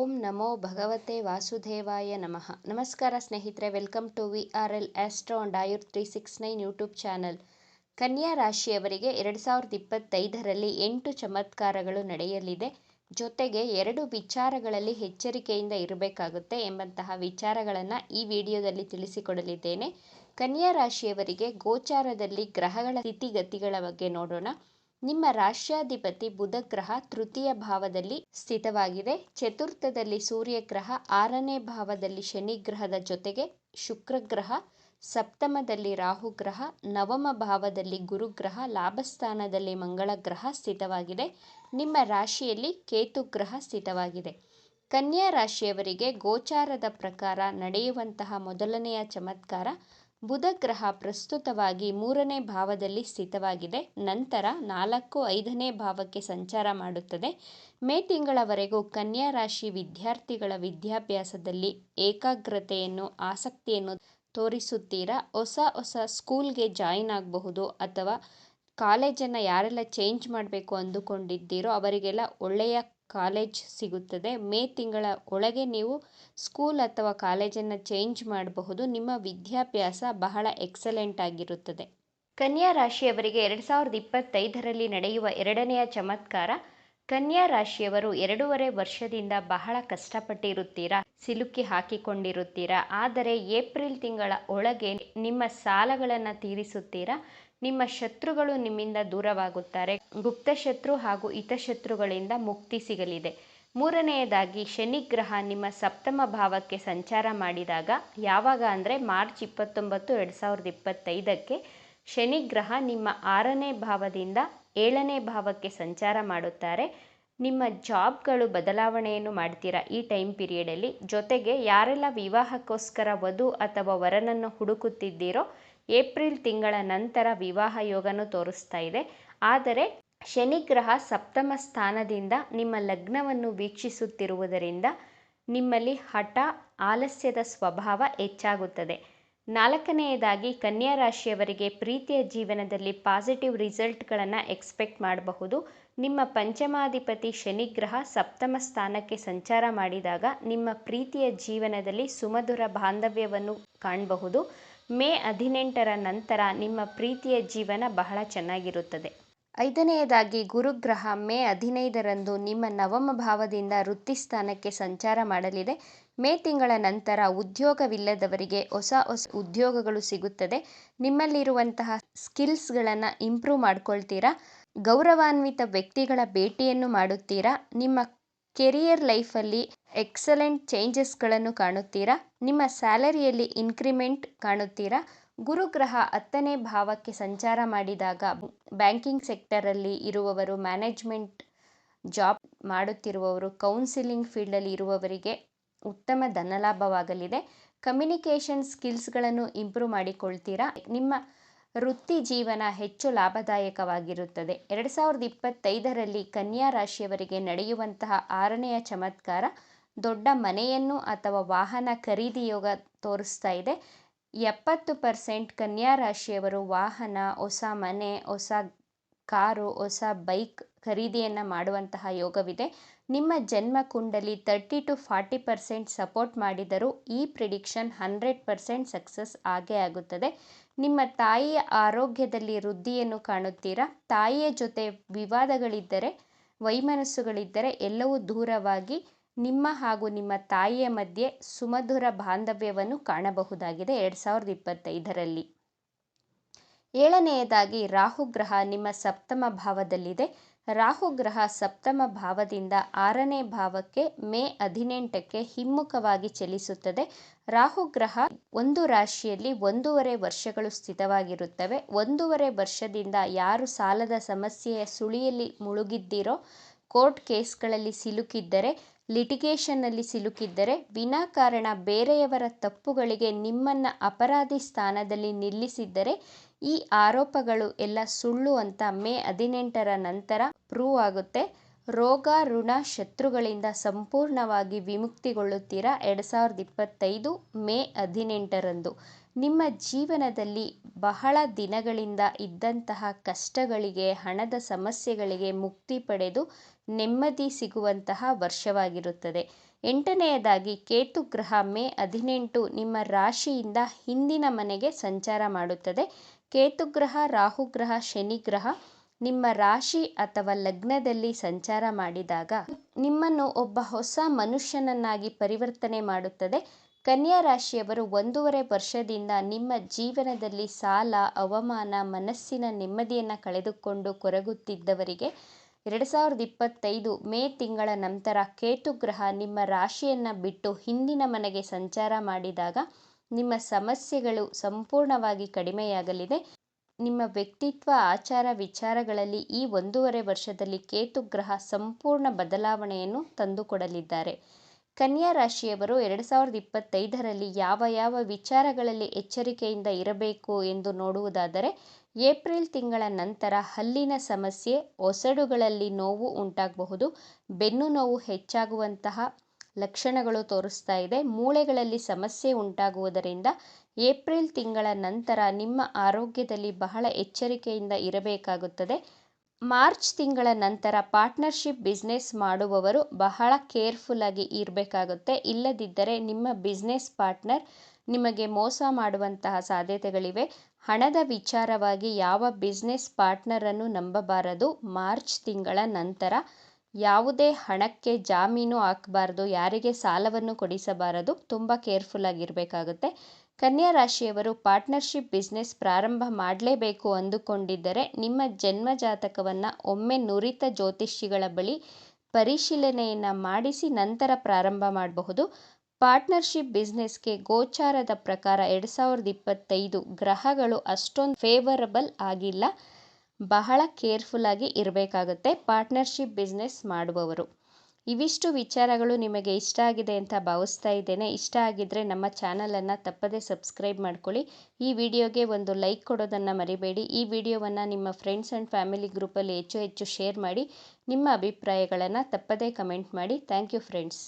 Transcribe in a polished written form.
ಓಂ ನಮೋ ಭಗವತೆ ವಾಸುದೇವಾಯ ನಮಃ. ನಮಸ್ಕಾರ ಸ್ನೇಹಿತರೆ, welcome to VRL astro and Ayur 369 YouTube channel. ಕನ್ಯಾ ರಾಶಿಯವರಿಗೆ 2025ರಲ್ಲಿ 8 ಚಮತ್ಕಾರಗಳು ನಡೆಯಲಿದೆ. ಜೊತೆಗೆ 2 ವಿಚಾರಗಳಲ್ಲಿ ಎಚ್ಚರಿಕೆಯಿಂದ ಇರಬೇಕಾಗುತ್ತೆ ಎಂಬಂತಹ ವಿಚಾರಗಳನ್ನು ಈ ವಿಡಿಯೋದಲ್ಲಿ ತಿಳಿಸಿಕೊಡಲಿದ್ದೇನೆ. ಕನ್ಯಾ ರಾಶಿಯವರಿಗೆ ಗೋಚಾರದಲ್ಲಿ ಗ್ರಹಗಳ ಸ್ಥಿತಿಗತಿಗಳ ಬಗ್ಗೆ ನೋಡೋಣ. ನಿಮ್ಮ ರಾಶ್ಯಾಧಿಪತಿ ಬುಧ ಗ್ರಹ ತೃತೀಯ ಭಾವದಲ್ಲಿ ಸ್ಥಿತವಾಗಿದೆ. ಚತುರ್ಥದಲ್ಲಿ ಸೂರ್ಯ ಗ್ರಹ, 6ನೇ ಭಾವದಲ್ಲಿ ಶನಿ ಗ್ರಹದ ಜೊತೆಗೆ ಶುಕ್ರ ಗ್ರಹ, ಸಪ್ತಮದಲ್ಲಿ ರಾಹು ಗ್ರಹ, ನವಮ ಭಾವದಲ್ಲಿ ಗುರುಗ್ರಹ, ಲಾಭಸ್ಥಾನದಲ್ಲಿ ಮಂಗಳ ಗ್ರಹ ಸ್ಥಿತವಾಗಿದೆ. ನಿಮ್ಮ ರಾಶಿಯಲ್ಲಿ ಕೇತು ಗ್ರಹ ಸ್ಥಿತವಾಗಿದೆ. ಕನ್ಯಾ ರಾಶಿಯವರಿಗೆ ಗೋಚಾರದ ಪ್ರಕಾರ ನಡೆಯುವಂತಹ ಮೊದಲನೆಯ ಚಮತ್ಕಾರ, ಬುಧ ಗ್ರಹ ಪ್ರಸ್ತುತವಾಗಿ 3ನೇ ಭಾವದಲ್ಲಿ ಸ್ಥಿತವಾಗಿದೆ. ನಂತರ 4, 5ನೇ ಭಾವಕ್ಕೆ ಸಂಚಾರ ಮಾಡುತ್ತದೆ. ಮೇ ತಿಂಗಳವರೆಗೂ ಕನ್ಯಾ ರಾಶಿ ವಿದ್ಯಾರ್ಥಿಗಳ ವಿದ್ಯಾಭ್ಯಾಸದಲ್ಲಿ ಏಕಾಗ್ರತೆಯನ್ನು, ಆಸಕ್ತಿಯನ್ನು ತೋರಿಸುತ್ತೀರಾ. ಹೊಸ ಸ್ಕೂಲ್ಗೆ ಜಾಯಿನ್ ಆಗಬಹುದು ಅಥವಾ ಕಾಲೇಜನ್ನು ಯಾರೆಲ್ಲ ಚೇಂಜ್ ಮಾಡಬೇಕು ಅಂದುಕೊಂಡಿದ್ದೀರೋ ಅವರಿಗೆಲ್ಲ ಒಳ್ಳೆಯ ಕಾಲೇಜ್ ಸಿಗುತ್ತದೆ. ಮೇ ತಿಂಗಳ ಒಳಗೆ ನೀವು ಸ್ಕೂಲ್ ಅಥವಾ ಕಾಲೇಜನ್ನು ಚೇಂಜ್ ಮಾಡಬಹುದು. ನಿಮ್ಮ ವಿದ್ಯಾಭ್ಯಾಸ ಬಹಳ ಎಕ್ಸಲೆಂಟ್ ಆಗಿರುತ್ತದೆ. ಕನ್ಯಾ ರಾಶಿಯವರಿಗೆ 2025ರಲ್ಲಿ ನಡೆಯುವ 2ನೆಯ ಚಮತ್ಕಾರ, ಕನ್ಯಾ ರಾಶಿಯವರು 2.5 ವರ್ಷದಿಂದ ಬಹಳ ಕಷ್ಟಪಟ್ಟಿರುತ್ತೀರಾ, ಸಿಲುಕಿ ಹಾಕಿಕೊಂಡಿರುತ್ತೀರಾ. ಆದರೆ ಏಪ್ರಿಲ್ ತಿಂಗಳ ಒಳಗೆ ನಿಮ್ಮ ಸಾಲಗಳನ್ನು ತೀರಿಸುತ್ತೀರಾ. ನಿಮ್ಮ ಶತ್ರುಗಳು ನಿಮ್ಮಿಂದ ದೂರವಾಗುತ್ತಾರೆ. ಗುಪ್ತಶತ್ರು ಹಾಗೂ ಹಿತಶತ್ರುಗಳಿಂದ ಮುಕ್ತಿ ಸಿಗಲಿದೆ. 3ನೇದಾಗಿ ಶನಿ ಗ್ರಹ ನಿಮ್ಮ ಸಪ್ತಮ ಭಾವಕ್ಕೆ ಸಂಚಾರ ಮಾಡಿದಾಗ, ಯಾವಾಗ ಅಂದರೆ ಮಾರ್ಚ್ 29, 2025ಕ್ಕೆ ಶನಿ ಗ್ರಹ ನಿಮ್ಮ 6ನೇ ಭಾವದಿಂದ 7ನೇ ಭಾವಕ್ಕೆ ಸಂಚಾರ ಮಾಡುತ್ತಾರೆ. ನಿಮ್ಮ ಜಾಬ್ಗಳು ಬದಲಾವಣೆಯನ್ನು ಮಾಡ್ತೀರಾ ಈ ಟೈಮ್ ಪೀರಿಯಡಲ್ಲಿ. ಜೊತೆಗೆ ಯಾರೆಲ್ಲ ವಿವಾಹಕ್ಕೋಸ್ಕರ ವಧು ಅಥವಾ ವರನನ್ನು ಹುಡುಕುತ್ತಿದ್ದೀರೋ ಏಪ್ರಿಲ್ ತಿಂಗಳ ನಂತರ ವಿವಾಹ ಯೋಗನೂ ತೋರಿಸ್ತಾ ಇದೆ. ಆದರೆ ಶನಿ ಗ್ರಹ ಸಪ್ತಮ ಸ್ಥಾನದಿಂದ ನಿಮ್ಮ ಲಗ್ನವನ್ನು ವೀಕ್ಷಿಸುತ್ತಿರುವುದರಿಂದ ನಿಮ್ಮಲ್ಲಿ ಹಠ, ಆಲಸ್ಯದ ಸ್ವಭಾವ ಹೆಚ್ಚಾಗುತ್ತದೆ. 4ನೇದಾಗಿ ಕನ್ಯಾ ರಾಶಿಯವರಿಗೆ ಪ್ರೀತಿಯ ಜೀವನದಲ್ಲಿ ಪಾಸಿಟಿವ್ ರಿಸಲ್ಟ್ಗಳನ್ನು ಎಕ್ಸ್ಪೆಕ್ಟ್ ಮಾಡಬಹುದು. ನಿಮ್ಮ ಪಂಚಮಾಧಿಪತಿ ಶನಿ ಗ್ರಹ ಸಪ್ತಮ ಸ್ಥಾನಕ್ಕೆ ಸಂಚಾರ ಮಾಡಿದಾಗ ನಿಮ್ಮ ಪ್ರೀತಿಯ ಜೀವನದಲ್ಲಿ ಸುಮಧುರ ಬಾಂಧವ್ಯವನ್ನು ಕಾಣಬಹುದು. ಮೇ 18ರ ನಂತರ ನಿಮ್ಮ ಪ್ರೀತಿಯ ಜೀವನ ಬಹಳ ಚೆನ್ನಾಗಿರುತ್ತದೆ. 5ನೇದಾಗಿ ಗುರುಗ್ರಹ ಮೇ 15ರಂದು ನಿಮ್ಮ ನವಮ ಭಾವದಿಂದ ವೃತ್ತಿ ಸ್ಥಾನಕ್ಕೆ ಸಂಚಾರ ಮಾಡಲಿದೆ. ಮೇ ತಿಂಗಳ ನಂತರ ಉದ್ಯೋಗವಿಲ್ಲದವರಿಗೆ ಹೊಸ ಉದ್ಯೋಗಗಳು ಸಿಗುತ್ತದೆ. ನಿಮ್ಮಲ್ಲಿರುವಂತಹ ಸ್ಕಿಲ್ಸ್ಗಳನ್ನು ಇಂಪ್ರೂವ್ ಮಾಡ್ಕೊಳ್ತೀರಾ. ಗೌರವಾನ್ವಿತ ವ್ಯಕ್ತಿಗಳ ಭೇಟಿಯನ್ನು ಮಾಡುತ್ತೀರಾ. ನಿಮ್ಮ ಕೆರಿಯರ್ ಲೈಫಲ್ಲಿ ಎಕ್ಸಲೆಂಟ್ ಚೇಂಜಸ್ಗಳನ್ನು ಕಾಣುತ್ತೀರಾ. ನಿಮ್ಮ ಸ್ಯಾಲರಿಯಲ್ಲಿ ಇನ್ಕ್ರಿಮೆಂಟ್ ಕಾಣುತ್ತೀರಾ. ಗುರುಗ್ರಹ 10ನೇ ಭಾವಕ್ಕೆ ಸಂಚಾರ ಮಾಡಿದಾಗ ಬ್ಯಾಂಕಿಂಗ್ ಸೆಕ್ಟರಲ್ಲಿ ಇರುವವರು, ಮ್ಯಾನೇಜ್ಮೆಂಟ್ ಜಾಬ್ ಮಾಡುತ್ತಿರುವವರು, ಕೌನ್ಸಿಲಿಂಗ್ ಫೀಲ್ಡಲ್ಲಿ ಇರುವವರಿಗೆ ಉತ್ತಮ ಧನಲಾಭವಾಗಲಿದೆ. Communication ಸ್ಕಿಲ್ಸ್ಗಳನ್ನು improve ಮಾಡಿಕೊಳ್ತೀರಾ. ನಿಮ್ಮ ವೃತ್ತಿ ಜೀವನ ಹೆಚ್ಚು ಲಾಭದಾಯಕವಾಗಿರುತ್ತದೆ. 2025ರಲ್ಲಿ ಕನ್ಯಾ ರಾಶಿಯವರಿಗೆ ನಡೆಯುವಂತಹ 6ನೆಯ ಚಮತ್ಕಾರ, ದೊಡ್ಡ ಮನೆಯನ್ನು ಅಥವಾ ವಾಹನ ಖರೀದಿ ಯೋಗ ತೋರಿಸ್ತಾ ಇದೆ. 70% ಕನ್ಯಾ ರಾಶಿಯವರು ವಾಹನ, ಹೊಸ ಮನೆ, ಹೊಸ ಕಾರು, ಹೊಸ ಬೈಕ್ ಖರೀದಿಯನ್ನು ಮಾಡುವಂತಹ ಯೋಗವಿದೆ. ನಿಮ್ಮ ಜನ್ಮ ಕುಂಡಲಿ 30 to 40% ಸಪೋರ್ಟ್ ಮಾಡಿದರೂ ಈ ಪ್ರಿಡಿಕ್ಷನ್ 100% ಸಕ್ಸಸ್ ಆಗೇ ಆಗುತ್ತದೆ. ನಿಮ್ಮ ತಾಯಿಯ ಆರೋಗ್ಯದಲ್ಲಿ ವೃದ್ಧಿಯನ್ನು ಕಾಣುತ್ತೀರಾ. ತಾಯಿಯ ಜೊತೆ ವಿವಾದಗಳಿದ್ದರೆ, ವೈಮನಸ್ಸುಗಳಿದ್ದರೆ ಎಲ್ಲವೂ ದೂರವಾಗಿ ನಿಮ್ಮ ಹಾಗೂ ನಿಮ್ಮ ತಾಯಿಯ ಮಧ್ಯೆ ಸುಮಧುರ ಬಾಂಧವ್ಯವನ್ನು ಕಾಣಬಹುದಾಗಿದೆ 2025ರಲ್ಲಿ. 7ನೇದಾಗಿ ರಾಹು ಗ್ರಹ ನಿಮ್ಮ ಸಪ್ತಮ ಭಾವದಲ್ಲಿದೆ. ರಾಹು ಗ್ರಹ ಸಪ್ತಮ ಭಾವದಿಂದ 6ನೇ ಭಾವಕ್ಕೆ ಮೇ 18ಕ್ಕೆ ಹಿಮ್ಮುಖವಾಗಿ ಚಲಿಸುತ್ತದೆ. ರಾಹು ಗ್ರಹ ಒಂದು ರಾಶಿಯಲ್ಲಿ 1.5 ವರ್ಷಗಳು ಸ್ಥಿತವಾಗಿರುತ್ತವೆ. 1.5 ವರ್ಷದಿಂದ ಯಾರು ಸಾಲದ ಸಮಸ್ಯೆಯ ಸುಳಿಯಲ್ಲಿ ಮುಳುಗಿದ್ದೀರೋ, ಕೋರ್ಟ್ ಕೇಸ್ಗಳಲ್ಲಿ ಸಿಲುಕಿದ್ದರೆ, ಲಿಟಿಗೇಷನ್ನಲ್ಲಿ ಸಿಲುಕಿದ್ದರೆ, ವಿನಾಕಾರಣ ಬೇರೆಯವರ ತಪ್ಪುಗಳಿಗೆ ನಿಮ್ಮನ್ನು ಅಪರಾಧಿ ಸ್ಥಾನದಲ್ಲಿ ನಿಲ್ಲಿಸಿದ್ದರೆ ಈ ಆರೋಪಗಳು ಎಲ್ಲ ಸುಳ್ಳು ಅಂತ ಮೇ 18ರ ನಂತರ ಪ್ರೂವ್ ಆಗುತ್ತೆ. ರೋಗ ಋಣ ಶತ್ರುಗಳಿಂದ ಸಂಪೂರ್ಣವಾಗಿ ವಿಮುಕ್ತಿಗೊಳ್ಳುತ್ತೀರಾ 2025 ಮೇ 18ರಂದು. ನಿಮ್ಮ ಜೀವನದಲ್ಲಿ ಬಹಳ ದಿನಗಳಿಂದ ಇದ್ದಂತಹ ಕಷ್ಟಗಳಿಗೆ, ಹಣದ ಸಮಸ್ಯೆಗಳಿಗೆ ಮುಕ್ತಿ ಪಡೆದು ನೆಮ್ಮದಿ ಸಿಗುವಂತಹ ವರ್ಷವಾಗಿರುತ್ತದೆ. 8ನೆಯದಾಗಿ ಕೇತು ಗ್ರಹ ಮೇ 18 ನಿಮ್ಮ ರಾಶಿಯಿಂದ ಹಿಂದಿನ ಮನೆಗೆ ಸಂಚಾರ ಮಾಡುತ್ತದೆ. ಕೇತು ಗ್ರಹ, ರಾಹು ಗ್ರಹ, ಶನಿ ಗ್ರಹ ನಿಮ್ಮ ರಾಶಿ ಅಥವಾ ಲಗ್ನದಲ್ಲಿ ಸಂಚಾರ ಮಾಡಿದಾಗ ನಿಮ್ಮನ್ನು ಒಬ್ಬ ಹೊಸ ಮನುಷ್ಯನನ್ನಾಗಿ ಪರಿವರ್ತನೆ ಮಾಡುತ್ತದೆ. ಕನ್ಯಾ ರಾಶಿಯವರು 1.5 ವರ್ಷದಿಂದ ನಿಮ್ಮ ಜೀವನದಲ್ಲಿ ಸಾಲ, ಅವಮಾನ, ಮನಸ್ಸಿನ ನೆಮ್ಮದಿಯನ್ನು ಕಳೆದುಕೊಂಡು ಕೊರಗುತ್ತಿದ್ದವರಿಗೆ 2025 ಮೇ ತಿಂಗಳ ನಂತರ ಕೇತು ಗ್ರಹ ನಿಮ್ಮ ರಾಶಿಯನ್ನು ಬಿಟ್ಟು ಹಿಂದಿನ ಮನೆಗೆ ಸಂಚಾರ ಮಾಡಿದಾಗ ನಿಮ್ಮ ಸಮಸ್ಯೆಗಳು ಸಂಪೂರ್ಣವಾಗಿ ಕಡಿಮೆಯಾಗಲಿದೆ. ನಿಮ್ಮ ವ್ಯಕ್ತಿತ್ವ, ಆಚಾರ, ವಿಚಾರಗಳಲ್ಲಿ ಈ 1.5 ವರ್ಷದಲ್ಲಿ ಕೇತು ಗ್ರಹ ಸಂಪೂರ್ಣ ಬದಲಾವಣೆಯನ್ನು ತಂದುಕೊಡಲಿದ್ದಾರೆ. ಕನ್ಯಾ ರಾಶಿಯವರು 2025ರಲ್ಲಿ ಯಾವ ವಿಚಾರಗಳಲ್ಲಿ ಎಚ್ಚರಿಕೆಯಿಂದ ಇರಬೇಕು ಎಂದು ನೋಡುವುದಾದರೆ, ಏಪ್ರಿಲ್ ತಿಂಗಳ ನಂತರ ಹಲ್ಲಿನ ಸಮಸ್ಯೆ, ಒಸಡುಗಳಲ್ಲಿ ನೋವು ಉಂಟಾಗಬಹುದು. ಬೆನ್ನು ನೋವು ಹೆಚ್ಚಾಗುವಂತಹ ಲಕ್ಷಣಗಳು ತೋರಿಸ್ತಾ ಇದೆ. ಮೂಳೆಗಳಲ್ಲಿ ಸಮಸ್ಯೆ ಉಂಟಾಗುವುದರಿಂದ ಏಪ್ರಿಲ್ ತಿಂಗಳ ನಂತರ ನಿಮ್ಮ ಆರೋಗ್ಯದಲ್ಲಿ ಬಹಳ ಎಚ್ಚರಿಕೆಯಿಂದ ಇರಬೇಕಾಗುತ್ತದೆ. ಮಾರ್ಚ್ ತಿಂಗಳ ನಂತರ ಪಾರ್ಟ್ನರ್ಶಿಪ್ ಬಿಸ್ನೆಸ್ ಮಾಡುವವರು ಬಹಳ ಕೇರ್ಫುಲ್ ಆಗಿ ಇರಬೇಕಾಗುತ್ತೆ. ಇಲ್ಲದಿದ್ದರೆ ನಿಮ್ಮ ಬಿಸ್ನೆಸ್ ಪಾರ್ಟ್ನರ್ ನಿಮಗೆ ಮೋಸ ಮಾಡುವಂತಹ ಸಾಧ್ಯತೆಗಳಿವೆ. ಹಣದ ವಿಚಾರವಾಗಿ ಯಾವ ಬಿಸ್ನೆಸ್ ಪಾರ್ಟ್ನರನ್ನು ನಂಬಬಾರದು. ಮಾರ್ಚ್ ತಿಂಗಳ ನಂತರ ಯಾವುದೇ ಹಣಕ್ಕೆ ಜಾಮೀನು ಹಾಕಬಾರದು, ಯಾರಿಗೆ ಸಾಲವನ್ನು ಕೊಡಿಸಬಾರದು, ತುಂಬ ಕೇರ್ಫುಲ್ ಆಗಿರಬೇಕಾಗುತ್ತೆ. ಕನ್ಯಾ ರಾಶಿಯವರು ಪಾರ್ಟ್ನರ್ಶಿಪ್ ಬಿಸ್ನೆಸ್ ಪ್ರಾರಂಭ ಮಾಡಲೇಬೇಕು ಅಂದುಕೊಂಡಿದ್ದರೆ ನಿಮ್ಮ ಜನ್ಮ ಜಾತಕವನ್ನು ಒಮ್ಮೆ ನುರಿತ ಜ್ಯೋತಿಷಿಗಳ ಬಳಿ ಪರಿಶೀಲನೆಯನ್ನು ಮಾಡಿಸಿ ನಂತರ ಪ್ರಾರಂಭ ಮಾಡಬಹುದು. ಪಾರ್ಟ್ನರ್ಶಿಪ್ ಬಿಸ್ನೆಸ್ಗೆ ಗೋಚಾರದ ಪ್ರಕಾರ 2025 ಗ್ರಹಗಳು ಅಷ್ಟೊಂದು ಫೇವರಬಲ್ ಆಗಿಲ್ಲ. ಬಹಳ ಕೇರ್ಫುಲ್ ಆಗಿ ಇರಬೇಕಾಗುತ್ತೆ ಪಾರ್ಟ್ನರ್ಶಿಪ್ ಬಿಸ್ನೆಸ್ ಮಾಡುವವರು. ಇವಿಷ್ಟು ವಿಚಾರಗಳು ನಿಮಗೆ ಇಷ್ಟ ಆಗಿದೆ ಅಂತ ಭಾವಿಸ್ತಾ ಇದ್ದೇನೆ. ಇಷ್ಟ ಆಗಿದ್ದರೆ ನಮ್ಮ ಚಾನಲನ್ನು ತಪ್ಪದೇ ಸಬ್ಸ್ಕ್ರೈಬ್ ಮಾಡ್ಕೊಳ್ಳಿ. ಈ ವಿಡಿಯೋಗೆ ಒಂದು ಲೈಕ್ ಕೊಡೋದನ್ನು ಮರಿಬೇಡಿ. ಈ ವಿಡಿಯೋವನ್ನು ನಿಮ್ಮ ಫ್ರೆಂಡ್ಸ್ ಆ್ಯಂಡ್ ಫ್ಯಾಮಿಲಿ ಗ್ರೂಪಲ್ಲಿ ಹೆಚ್ಚು ಶೇರ್ ಮಾಡಿ. ನಿಮ್ಮ ಅಭಿಪ್ರಾಯಗಳನ್ನು ತಪ್ಪದೇ ಕಮೆಂಟ್ ಮಾಡಿ. Thank you friends.